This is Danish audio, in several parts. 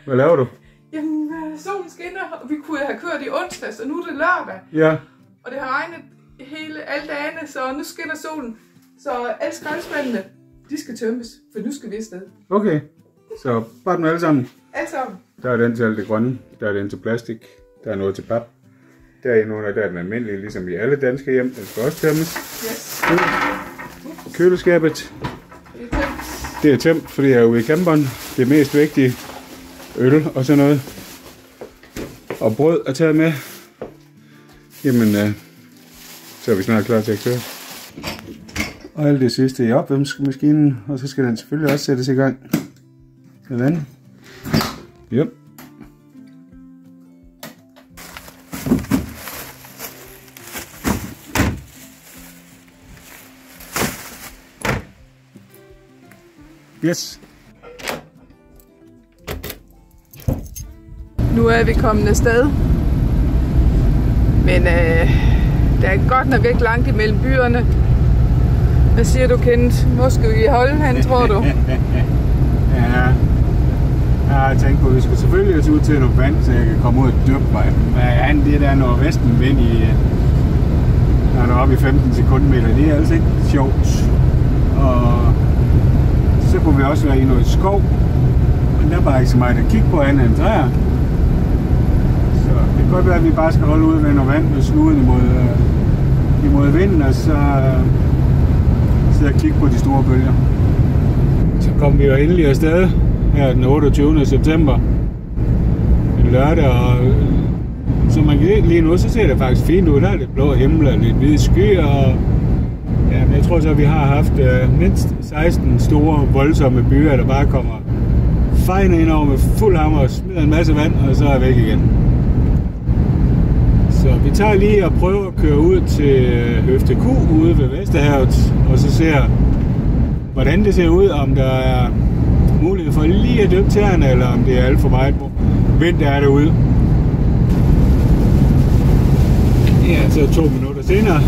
Hvad laver du? Jamen, solen skinner, og vi kunne have kørt i onsdags, og nu er det lørdag. Ja. Og det har regnet alle dagene, så nu skinner solen. Så alle skraldespandene, de skal tømmes, for nu skal vi afsted. Okay, så bare dem alle sammen. Alle sammen. Der er den til alt det grønne, der er den til plastik, der er noget til pap. Der er nogle af der er den almindelige, ligesom i alle danske hjem. Den skal også tømmes. Yes. Køleskabet. Det er tømt, fordi jeg er ude i camperen. Det mest vigtige. Øl og sådan noget. Og brød er taget med. Jamen, så er vi snart klar til at køre. Og alt det sidste i opvaskemaskinen. Og så skal den selvfølgelig også sættes i gang. Sådan. Yep. Yes. Nu er vi kommet afsted. Men der er godt nok ikke langt imellem byerne. Hvad siger du, Kent? Hvor skal vi holde hen, tror du? Ja. Jeg har tænkt på, at vi skal selvfølgelig ud til noget vand, så jeg kan komme ud og dyppe mig. Men det der nordvesten vind i, når der er oppe i 15 sekundmeter, det er altså ikke sjovt. Og så kunne vi også være i noget skov. Men der er bare ikke så meget at kigge på andet end træer. Så det kan godt være, at vi bare skal holde ude ved noget vand med snuden imod vinden, og så sidde og kigge på de store bølger. Så kom vi jo endelig afsted her den 28. september. En lørdag, og som man kan lige nu, så ser det faktisk fint ud. Der er lidt blå himmel og lidt hvide skyer, og ja, men jeg tror så, at vi har haft mindst 16 store, voldsomme byer, der bare kommer fejende ind over med fuld hammer og smider en masse vand, og så er væk igen. Så vi tager lige og prøver at køre ud til Høfde Q ude ved Vesterhavet, og så ser, hvordan det ser ud, om der er mulighed for lige at dyppe tæerne, eller om det er alt for meget vind, der er derude. Ja, så 2 minutter senere,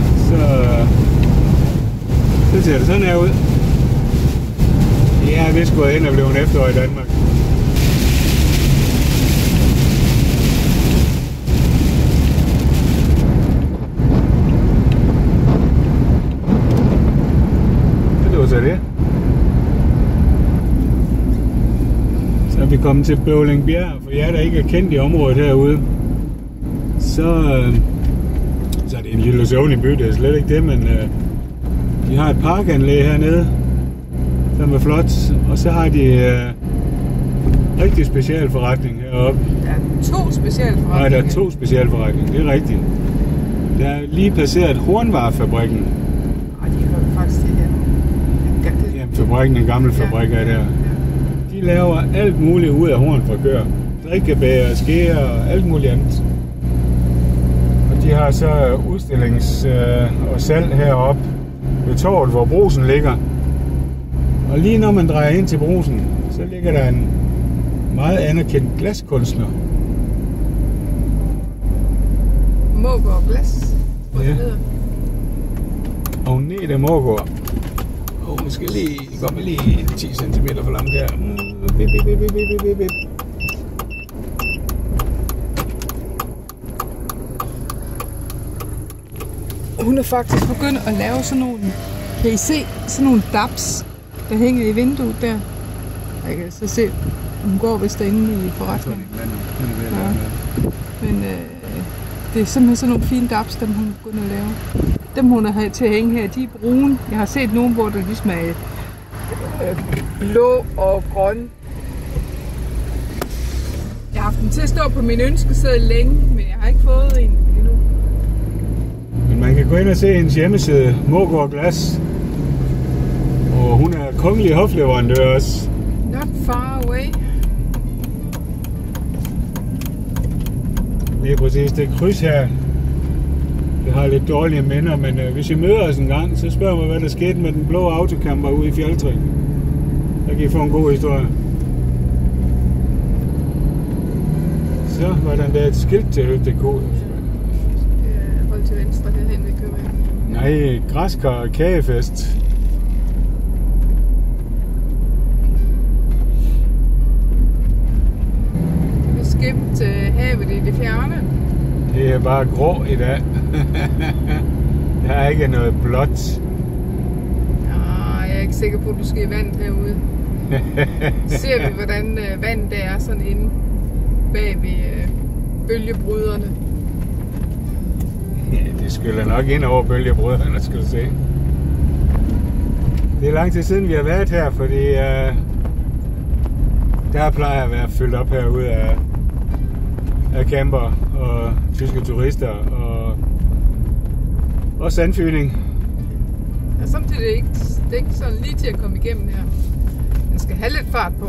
så ser det sådan her ud. Ja, vi skulle ind og blive en efterår i Danmark. Det var så det. Så er vi kommet til Bøvlingbjerg, for jer der ikke er kendt i området herude, så er det en lille søvnig by, det er slet ikke det, men de har et parkanlæg hernede, som er flot, og så har de rigtig specialforretning heroppe. Der er 2 specialforretninger. Nej, der er 2 specialforretninger, det er rigtigt. Der er lige placeret Hornvarefabrikken. Nej, de har faktisk det her. Jamen, fabrikken, en gammel fabrik er der. De laver alt muligt ud af horn fra køer. Drikkebæger, skeer og alt muligt andet. Og de har så udstillings- og salg heroppe ved torvet, hvor Brugsen ligger. Og lige når man drejer ind til Brugsen, så ligger der en meget anerkendt glaskunstner. Mågård Glas. Ja. Agnete Mågård. Måske lige, kommer lige 10 cm for langt her. Hun er faktisk begyndt at lave sådan nogle, kan I se, sådan nogle dabs, der hænger i vinduet der. Jeg kan så se, hun går vist derinde i forretningen. Ja. Men det er simpelthen sådan nogle fine dabs, dem hun er begyndt at lave. Dem hun har til at hænge her, de er brune. Jeg har set nogle, hvor der ligesom er blå og grøn. Jeg har haft den til at stå på min ønskeseddel længe, men jeg har ikke fået en endnu. Men man kan gå ind og se hendes hjemmeside, Mågård Glas. Og hun er kongelig hofleverandør også. Not far away. Lige præcis, det kryds her. Jeg har lidt dårlige minder, men hvis I møder os en gang, så spørg mig, hvad der skete med den blå autocamper ude i Fjeldtræk. Der kan I få en god historie. Så var der endda et skilt til Høfde Q. Hold til venstre herhen ved købmanden. Nej, græskar og kagefest. havet i det fjerne? Det er bare grå i dag. Der er ikke noget blåt. Jeg er ikke sikker på, at du skal i vand herude. Ser vi, hvordan vandet er sådan inde bag ved bølgebryderne? Ja, det skyller nok ind over bølgebryderne, skal du se. Det er lang tid siden, vi har været her, fordi der plejer at være fyldt op herude af camper og tyske turister og sandfyldning. Ja, samtidig er det ikke sådan lige til at komme igennem her. Man skal have lidt fart på.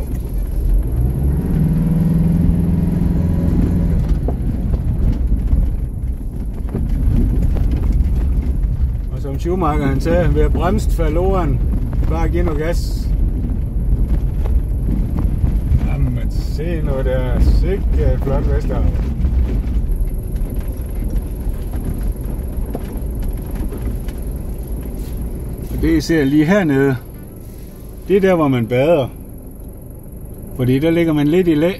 Og som Schumacher han sagde, ved at bremse falloren, bare give noget gas. Jamen, se nu, der er sikkert flot Vesterhav. Det I ser lige hernede, det er der, hvor man bader. Fordi der ligger man lidt i læ.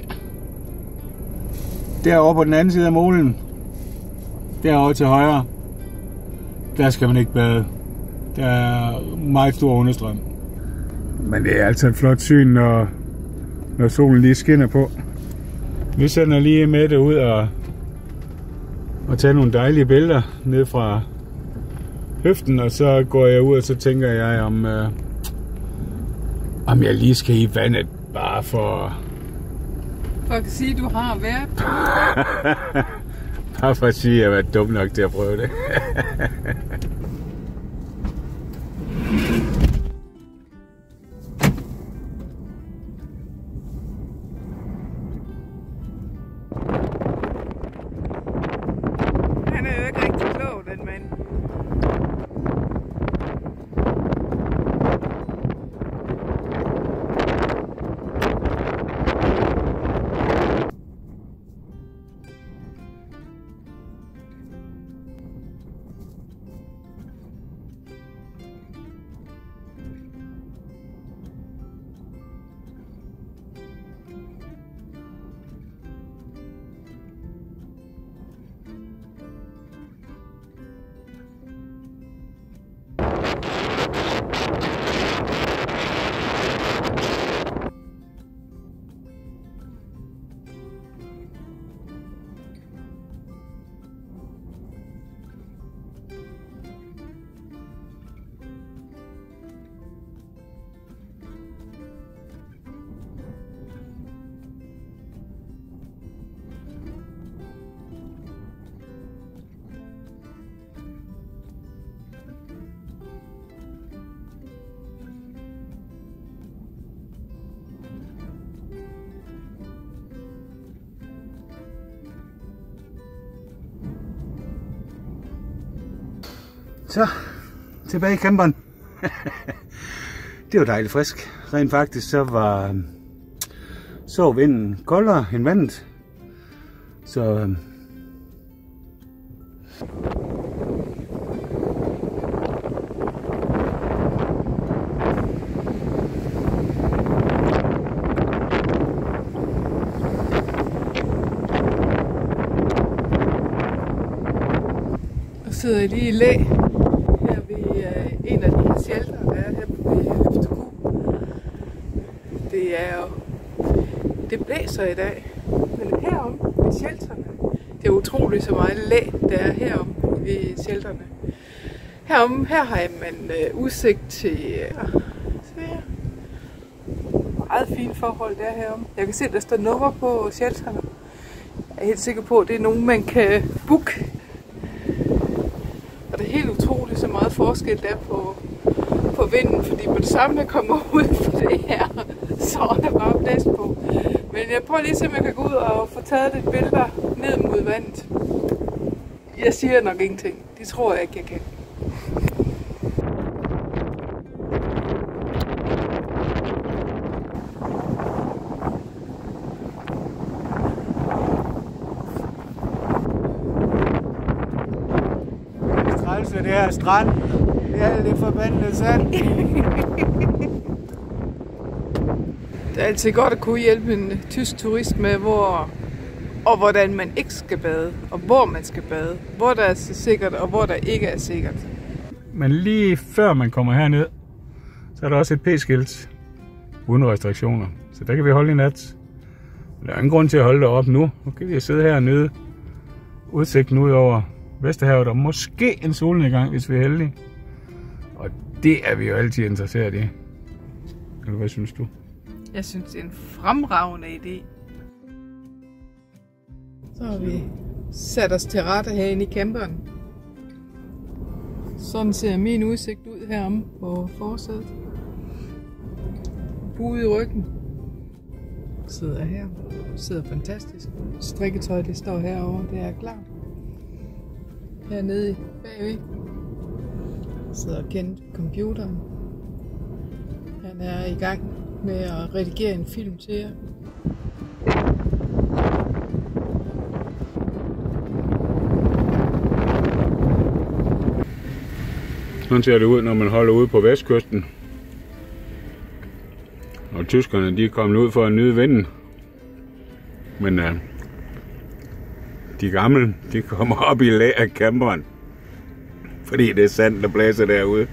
Derovre på den anden side af molen, derovre til højre, der skal man ikke bade. Der er meget stor understrøm. Men det er altså et flot syn, når solen lige skinner på. Vi sender lige med det ud og tager nogle dejlige billeder ned fra høften, og så går jeg ud, og så tænker jeg, om jeg lige skal i vandet, bare for at sige, at du har været. Bare for at sige, at jeg har været dum nok til at prøve det. Han er jo ikke rigtig klog, den mand. Så, tilbage i camperen. Det var dejligt frisk. Rent faktisk så vinden koldere end vandet. Så sidder jeg lige i læ her ved en af de her shelter, der er her på Høfteku. Det blæser i dag, men herom ved shelterne, det er utroligt så meget læ, der er herom ved shelterne. Her har man udsigt til meget fine forhold der herom. Jeg kan se, at der står nummer på shelterne. Jeg er helt sikker på, at det er nogen, man kan booke. Og det er helt utroligt så meget forskel der på vinden, fordi på det samme jeg kommer ud for det her, så er der bare blæst på. Men jeg prøver lige at se, om jeg kan gå ud og få taget lidt billeder ned mod vandet. Jeg siger nok ingenting. Det tror jeg ikke, jeg kan. det her strand. Det er alt det forbandede sand. Det er altid godt at kunne hjælpe en tysk turist med, hvor og hvordan man ikke skal bade, og hvor man skal bade, hvor der er sikkert, og hvor der ikke er sikkert. Men lige før man kommer herned, så er der også et p-skilt uden restriktioner. Så der kan vi holde i nat. Der er ingen grund til at holde deroppe nu. Nu kan vi sidde her og nyde udsigten ud over Vesterhavet, og måske en solnedgang, hvis vi er heldige. Og det er vi jo altid interesseret i. Eller hvad synes du? Jeg synes, det er en fremragende idé. Så har vi sat os til rette herinde i camperen. Sådan ser min udsigt ud heromme på forsædet. Buet i ryggen. Sidder her. Sidder fantastisk. Strikketøjet det står herovre, det er klart. Hernede bagved sidder Kent på computeren. Han er i gang med at redigere en film til jer. Sådan ser det ud, når man holder ude på vestkysten. Og tyskerne, de er kommet ud for at nyde vinden. Men de gamle, de kommer op i lag af camperen. Fordi det er sand, der blæser derude.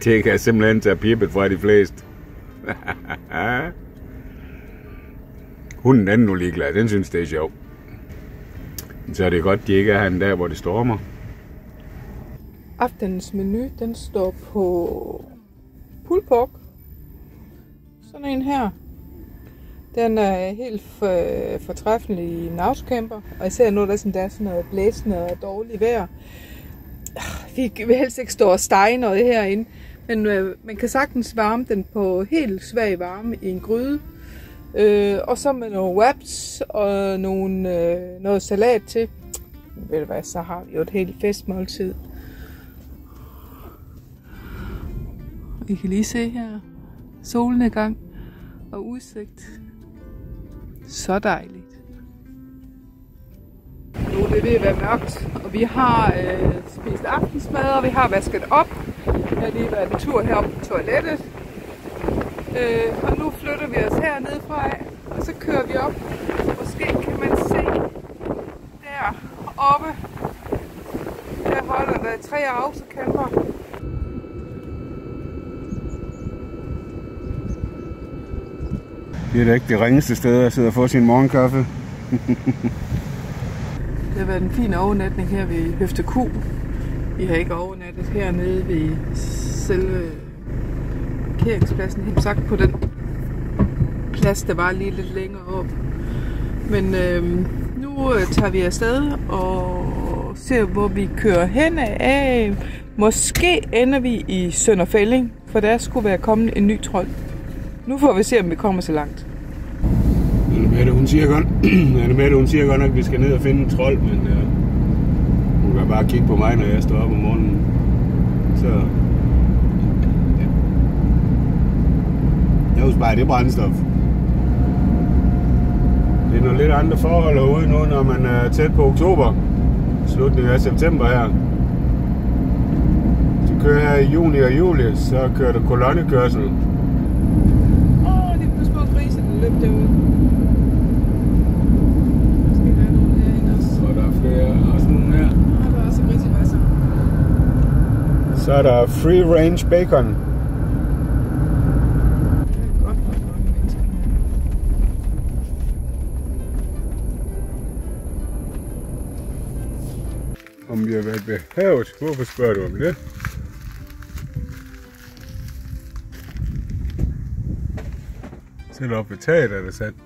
Det kan simpelthen tage pippet fra de fleste. Hunden er nu ligeglad, den synes det er sjovt. Så er det godt, de ikke er herinde der, hvor det stormer. Aftenens menu, den står på pulled pork. Sådan en her. Den er helt fortræffelig i en autocamper. Og især nu, der er sådan noget blæsende og dårligt vejr. Vi vil helst ikke stå og stege noget herinde. Men man kan sagtens varme den på helt svag varme i en gryde. Og så med nogle wraps og noget salat til. Ved du hvad, så har vi jo et helt festmåltid. I kan lige se her. Solnedgang og udsigt. Så dejligt. Nu er det ved at være mørkt, og vi har spist aftensmad, og vi har vasket op. Jeg har lige været en tur heroppe på toilettet. Og nu flytter vi os hernede fra, og så kører vi op. Måske kan man se deroppe. Der holder der 3 autocamper. Det er da ikke det ringeste sted at sidde og få sin morgenkaffe. Det har været en fin overnatning her ved Høfte Q. Vi har ikke overnattet hernede ved selve parkeringspladsen, helt sagt på den plads, der var lige lidt længere op. Men nu tager vi afsted og ser, hvor vi kører hen af. Måske ender vi i Sønderfælling, for der skulle være kommet en ny trold. Nu får vi se, om vi kommer så langt. Annemette, hun siger godt nok, at vi skal ned og finde en trold, men hun kan bare kigge på mig, når jeg står op om morgenen. Så ja. Jeg husker bare, det er brændstof. Det er nogle lidt andre forhold herude nu, når man er tæt på oktober. Slutningen af september her. Hvis du kører her i juni og juli, så kører der kolonnekørsel. De små grise, der løb derude. Måske der er nogen herinde også. Og der er flere, også nogle her. Og der er også grisebasser. Så er der free range bacon. Det er godt nok mange mennesker her. Om vi har været ved havet. Hvorfor spørger du om det? Selv op ved taget er det sandt.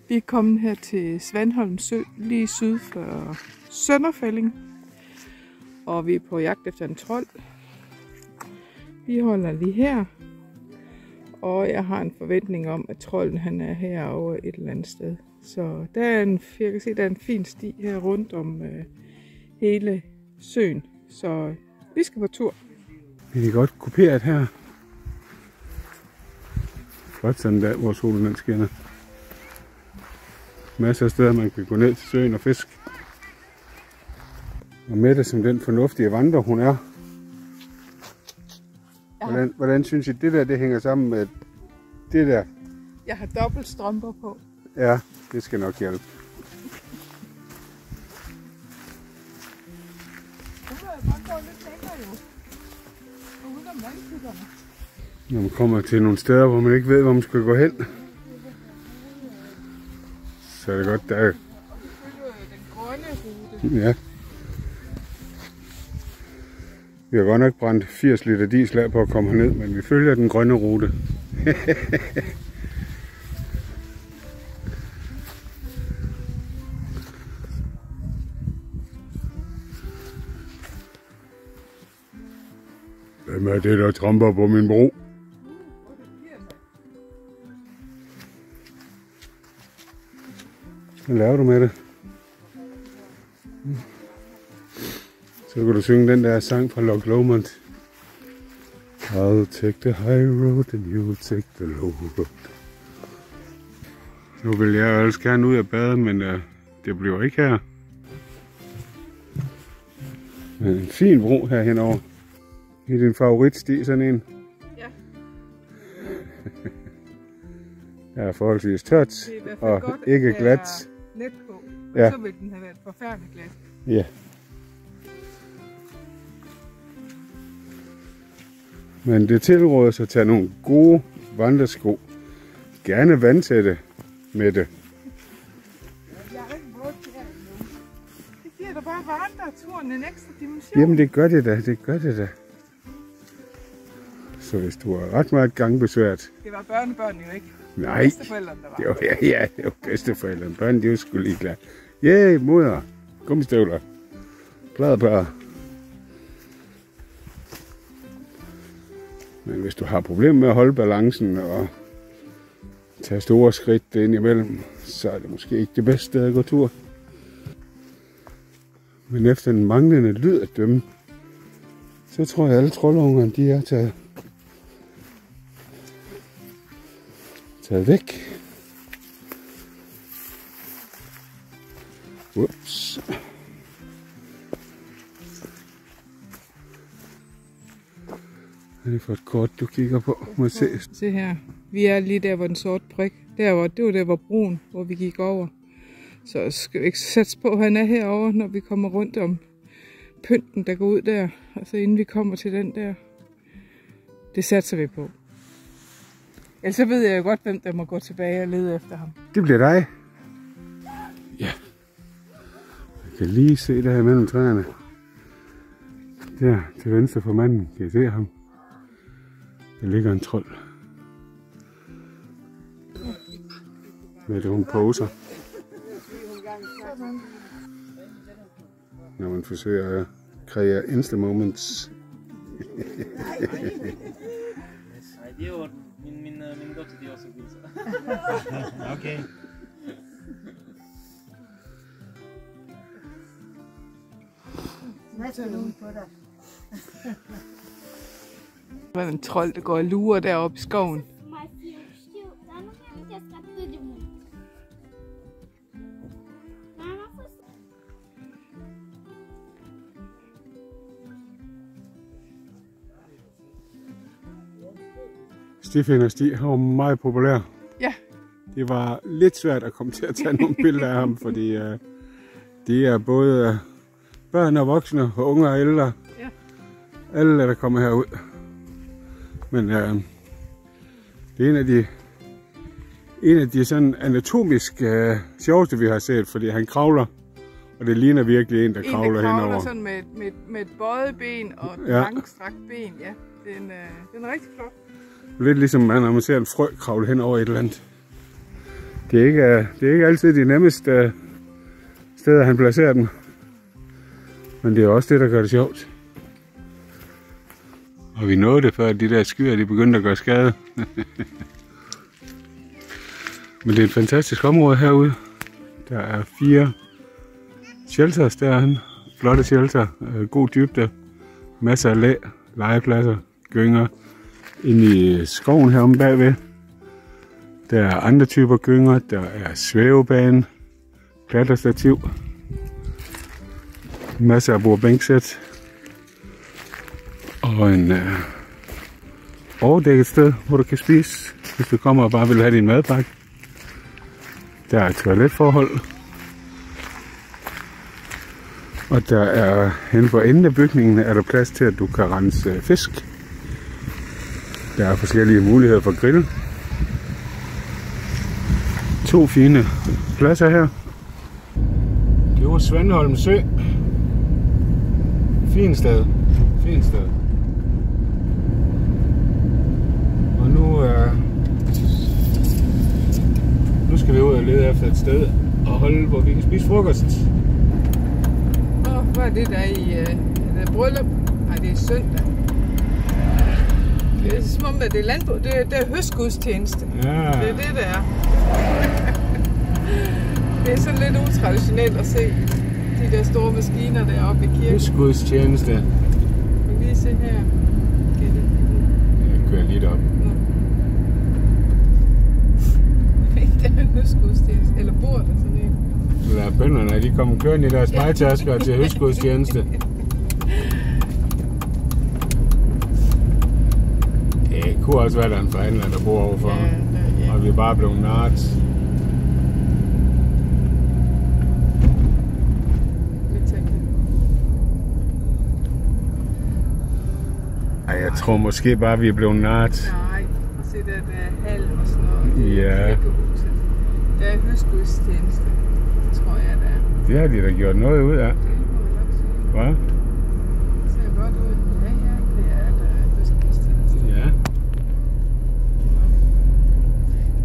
Vi er kommet her til Svanholm Sø, lige syd for Sønderfælling. Og vi er på jagt efter en trold. Vi holder lige her. Og jeg har en forventning om, at trolden han er herovre et eller andet sted. Så der er jeg kan se, der er en fin sti her rundt om hele søen. Så vi skal på tur. Vi kan godt kopieret her. Godt sådan der, hvor solen den skinner. Masser af steder, man kan gå ned til søen og fiske. Og Mette, som den fornuftige vandrer, hun er. Hvordan synes I, det der det hænger sammen med det der? Jeg har dobbelt strømper på. Ja, det skal nok hjælpe. Når man kommer til nogle steder, hvor man ikke ved, hvor man skal gå hen, så er det godt, der er... Ja. Vi har godt nok brændt 80 liter diesel af på at komme herned, men vi følger den grønne rute. Hvem er det, der tramper på min bro? Hvad laver du med det? Så kan du synge den der sang fra Loch Lomond. I'll take the high road and you'll take the low road. Nu vil jeg ellers gerne ud og bade, men det bliver ikke her. Men en fin bro her henover. I din favoritsti, sådan en? Ja. Der er forholdsvis tørt og godt, ikke glat. Net på, ja. Så vil den have været forfærdeligt glat. Ja. Men det tilrådes at tage nogle gode vandresko. Gerne vandtætte med det. Jeg er ikke vådt her endnu. Det giver da bare vandreturen en ekstra dimension. Jamen det gør det da, det gør det da. Så hvis du har ret meget gangbesvært. Det var børnebørnene jo ikke. Nej. Bedsteforældrene, der var. Det var, ja, det var bedsteforældrene. Børnene, de var sgu lige klar. Yeah, moder. Gummistøvler. Pladebær. Men hvis du har problemer med at holde balancen og tage store skridt ind imellem, så er det måske ikke det bedste sted at gå tur. Men efter den manglende lyd at dømme, så tror jeg, at alle troldungerne, de er taget væk. Ups. Hvad er det for et kort, du kigger på? Må jeg se. Se her. Vi er lige der, hvor den sorte prik. Det var der, hvor broen, hvor vi gik over. Så skal vi ikke sætte på, at han er herovre, når vi kommer rundt om pynten, der går ud der. Altså inden vi kommer til den der. Det satser vi på. Ellers så ved jeg jo godt, hvem der må gå tilbage og lede efter ham. Det bliver dig. Ja. Jeg kan lige se det her mellem træerne. Der til venstre for manden kan I se ham. Der ligger en trold. Med det hun poser. Når man forsøger at kreere insta-moments. Det er jo min dotter, de også vil så. Okay. Der er en trold, der går og lurer deroppe i skoven. Stifinder Stig var meget populær. Ja. Det var lidt svært at komme til at tage nogle billeder af ham, fordi de er både børn og voksne og unge og ældre. Ja. Alle der kommer herud. Men det er en af de sådan anatomisk sjoveste, vi har set, fordi han kravler, og det ligner virkelig en, der kravler henover. En, der kravler sådan med et bøjet ben og et langstrakt ben, ja. Den er rigtig flot. Lidt ligesom når man ser en frø kravle hen over et eller andet. Det er ikke altid de nemmeste steder, han placerer den. Men det er også det, der gør det sjovt. Og vi nåede det, før de der skyer, de begyndte at gøre skade. Men det er et fantastisk område herude. Der er 4 shelters derhen. Flotte shelter, god dybde, masser af læ, legepladser, gynger. Inde i skoven heromme bagved. Der er andre typer gynger. Der er svævebane, klatrestativ, masser af bordbænksæt og en overdækket sted, hvor du kan spise, hvis du kommer og bare vil have din madpakke. Der er toiletforhold. Og der er hen for enden af bygningen er der plads til, at du kan rense fisk. Der er forskellige muligheder for grill. 2 fine pladser her. Det var Svanholm Sø. Fint sted. Fint sted. Og nu skal vi ud og lede efter et sted og holde, hvor vi kan spise frokost. Hvad er det der i det bryllup? Nej, det er søndag. Det er som om, at det er landbrug. Det er høstgudstjeneste. Ja. Det er det, der er. Det er sådan lidt utraditionelt at se de der store maskiner deroppe i kirken. Høstgudstjeneste. Vi kan lige se her. Jeg kører lige derop. Det er en høstgudstjeneste. Eller bor der sådan en? Lad bønderne, de kommer kørende i deres majtasker til høstgudstjeneste. Det kunne også være, der er en forhandler, der bor overfor. Ja. Og vi er bare blevet narret. Ej, jeg tror måske bare, vi er blevet narret. Nej, se der er halv og sådan noget. Ja. Der er høstgudstjeneste. Det tror jeg, der er. Det har de da gjort noget ud af. Det må jeg nok sige. Hvad? Det ser godt ud. Ja, det er der høstgudstjeneste. Ja.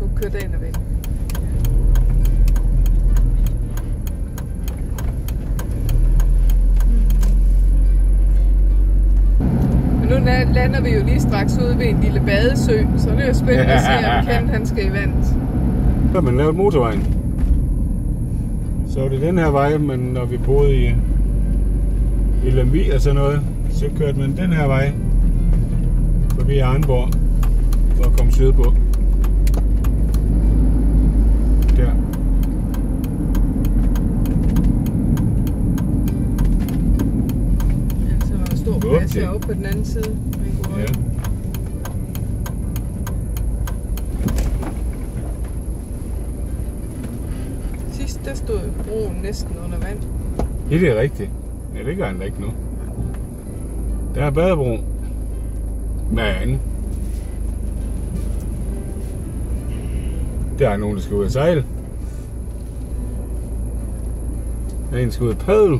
Nu kører dagen og væk. Men nu lander vi jo lige straks ude ved en lille badesø, så det er jo spændende at se, om Kent han skal i vandet. Så har man lavet motorvejen. Så er det den her vej, men når vi boede i Lemvig og sådan noget, så kørte man den her vej forbi Arnborg for at komme sydpå. Der. Ja, så var der stor plads heroppe på den anden side. Ja. Sidst der stod broen næsten under vand. Ja, det er rigtigt. Ja, det gør han da ikke nu. Der er badebro. Men der er nogen, der skal ud og sejle. Der er en, der skal ud og padle.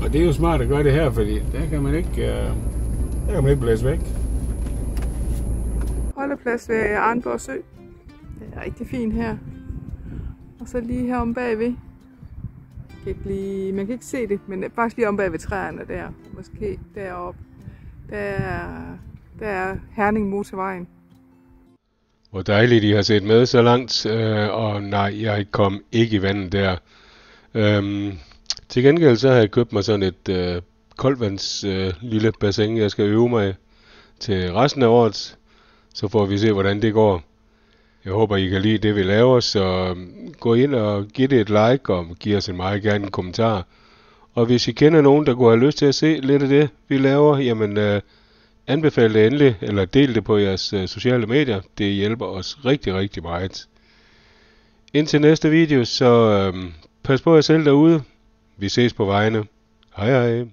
Og det er jo smart at gøre det her, fordi der kan man ikke blæse væk. Holdeplads ved Arnborg Sø. Det er rigtig fint her. Og så lige her om bagved. Man kan ikke se det, men faktisk lige om bag ved træerne der. Måske deroppe. Der er Herning Motorvejen. Hvor dejligt I har set med så langt. Og nej, jeg kom ikke i vandet der. Til gengæld så har jeg købt mig sådan et koldvands lille bassin, jeg skal øve mig til resten af året. Så får vi se, hvordan det går. Jeg håber, I kan lide det, vi laver, så gå ind og giv det et like, og giv os en meget gerne en kommentar. Og hvis I kender nogen, der kunne have lyst til at se lidt af det, vi laver, jamen anbefal det endelig, eller del det på jeres sociale medier. Det hjælper os rigtig, rigtig meget. Indtil næste video, så pas på jer selv derude. Vi ses på vejene. Hej hej.